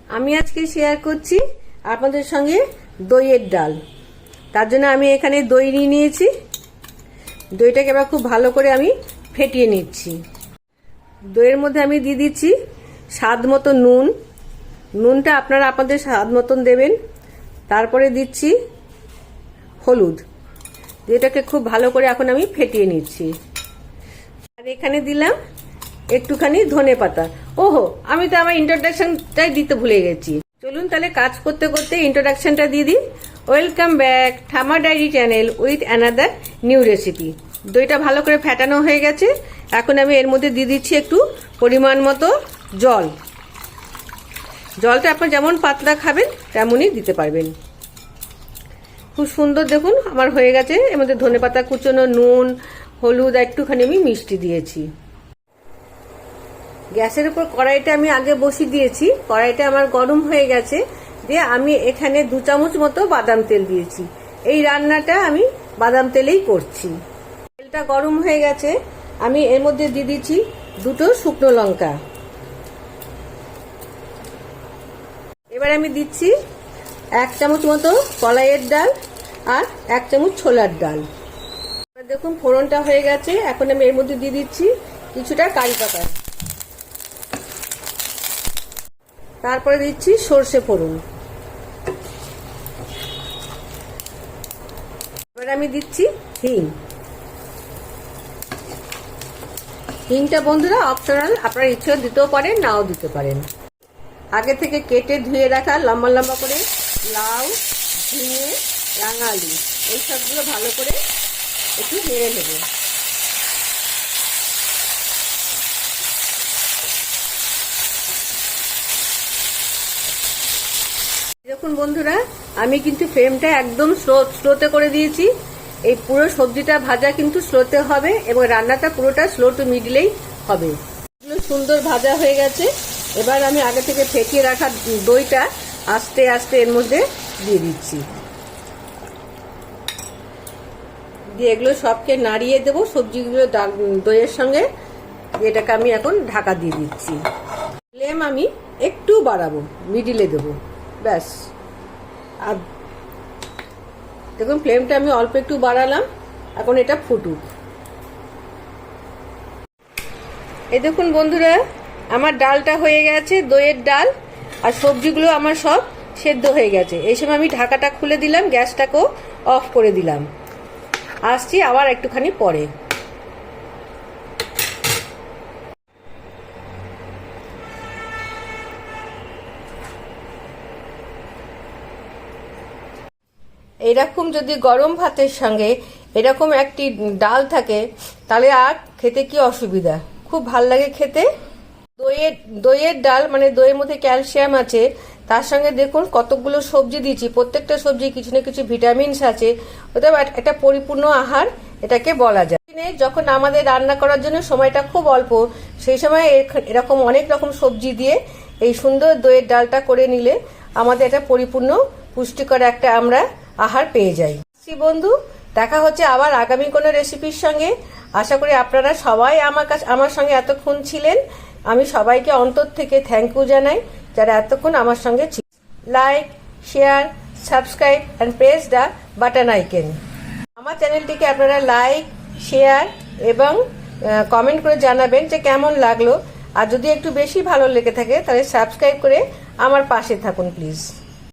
আমি আজকে শেয়ার করছি আপনাদের সঙ্গে দইয়ের ডাল। তার জন্য আমি এখানে দই নিয়ে নিয়েছি। দইটাকে এবার খুব ভালো করে আমি ফেটিয়ে নিচ্ছি। দইয়ের মধ্যে আমি দিয়ে দিচ্ছি স্বাদ মতো নুন। নুনটা আপনারা আপনাদের স্বাদ মতন দেবেন। তারপরে দিচ্ছি হলুদ। এটাকে খুব ভালো করে এখন আমি ফেটিয়ে নিচ্ছি। আর এখানে দিলাম একটুখানি ধনেপাতা। ওহো, আমি তো আমার ইন্ট্রোডাকশনটাই দিতে ভুলে গেছি। চলুন তাহলে কাজ করতে করতে ইন্ট্রোডাকশনটা দিয়ে দিই। Welcome back Thamma diary channel with another new recipe. দইটা ভালো করে ফেটানো হয়ে গেছে। এখন আমি এর মধ্যে দিয়ে দিচ্ছি একটু পরিমাণ মতো জল। জলটা আপনার যেমন পাতলা খাবেন তেমনই দিতে পারবেন। খুব সুন্দর দেখুন আমার হয়ে গেছে। এর মধ্যে ধনেপাতা কুচনো, নুন, হলুদ, একটুখানি আমি মিষ্টি দিয়েছি। গ্যাসের উপর কড়াইটা আমি আগে বসিয়ে দিয়েছি। কড়াইটা আমার গরম হয়ে গেছে। দিয়ে আমি এখানে 2 চামচ মতো বাদাম তেল দিয়েছি। এই রান্নাটা আমি বাদাম তেলেই করছি। তেলটা গরম হয়ে গেছে। আমি এর মধ্যে দিয়ে দিচ্ছি 2টো শুকনো লঙ্কা। এবার আমি দিচ্ছি 1 চামচ মতো কলাইয়ের ডাল আর 1 চামচ ছোলার ডাল। দেখুন ফোড়নটা হয়ে গেছে। এখন আমি এর মধ্যে দিয়ে দিচ্ছি কিছুটা কারি পাতা। তারপরে দিচ্ছি সর্ষে ফোড়ন। এবার আমি দিচ্ছি হিং। হিংটা বন্ধুরা অপশনাল, আপনারা ইচ্ছে দিতেও পারেন, নাও দিতে পারেন। আগে থেকে কেটে ধুয়ে রাখা লম্বা লম্বা করে লাউ, ঝিঙে, রাঙা আলু এই সবগুলো ভালো করে একটু নেড়ে নেব। দেখুন বন্ধুরা, আমি কিন্তু ফ্লেমটা একদম স্লোতে করে দিয়েছি। এই পুরো সবজিটা ভাজা কিন্তু স্লোতে হবে এবং রান্নাটা পুরোটা স্লো টু মিডিলেই হবে। সুন্দর ভাজা হয়ে গেছে। এবার আমি আগে থেকে ফেটিয়ে রাখা দইটা আস্তে আস্তে এর মধ্যে দিয়ে দিচ্ছি। দিয়ে এগুলো সবকে নাড়িয়ে দেবো সবজিগুলো দইয়ের সঙ্গে। এটাকে আমি এখন ঢাকা দিয়ে দিচ্ছি। ফ্লেম আমি একটু বাড়াবো, মিডিলে দেবো, ব্যাস। আর দেখুন ফ্লেমটা আমি অল্প একটু বাড়ালাম। এখন এটা ফুটুক। এই দেখুন বন্ধুরা, আমার ডালটা হয়ে গেছে, দইয়ের ডাল। আর সবজিগুলো আমার সব সেদ্ধ হয়ে গেছে। এই সময় আমি ঢাকাটা খুলে দিলাম, গ্যাসটাকেও অফ করে দিলাম। আসছি আবার একটুখানি পরে। এরকম যদি গরম ভাতের সঙ্গে এরকম একটি ডাল থাকে তাহলে আর খেতে কি অসুবিধা, খুব ভাল লাগে খেতে। দইয়ের ডাল মানে দইয়ের মধ্যে ক্যালসিয়াম আছে। তার সঙ্গে দেখুন কতগুলো সবজি দিয়েছি, প্রত্যেকটা সবজি কিছু না কিছু ভিটামিনস আছে। ওটা একটা পরিপূর্ণ আহার এটাকে বলা যায়। যখন আমাদের রান্না করার জন্য সময়টা খুব অল্প, সেই সময় এরকম অনেক রকম সবজি দিয়ে এই সুন্দর দইয়ের ডালটা করে নিলে আমাদের এটা পরিপূর্ণ পুষ্টিকর একটা আমরা আহার পেয়ে যাই। বন্ধু, দেখা হচ্ছে আবার আগামী কোনো রেসিপির সঙ্গে। আশা করি আপনারা সবাই আমার সঙ্গে এতক্ষণ ছিলেন। আমি সবাইকে অন্তর থেকে থ্যাংক ইউ জানাই যারা এতক্ষণ আমার সঙ্গে ছিলেন। Like, share, subscribe and press the button icon. আমার চ্যানেলটিকে আপনারা লাইক, শেয়ার এবং কমেন্ট করে জানাবেন যে কেমন লাগলো। আর যদি একটু বেশি ভালো লেগে থাকে তাহলে সাবস্ক্রাইব করে আমার পাশে থাকুন প্লিজ।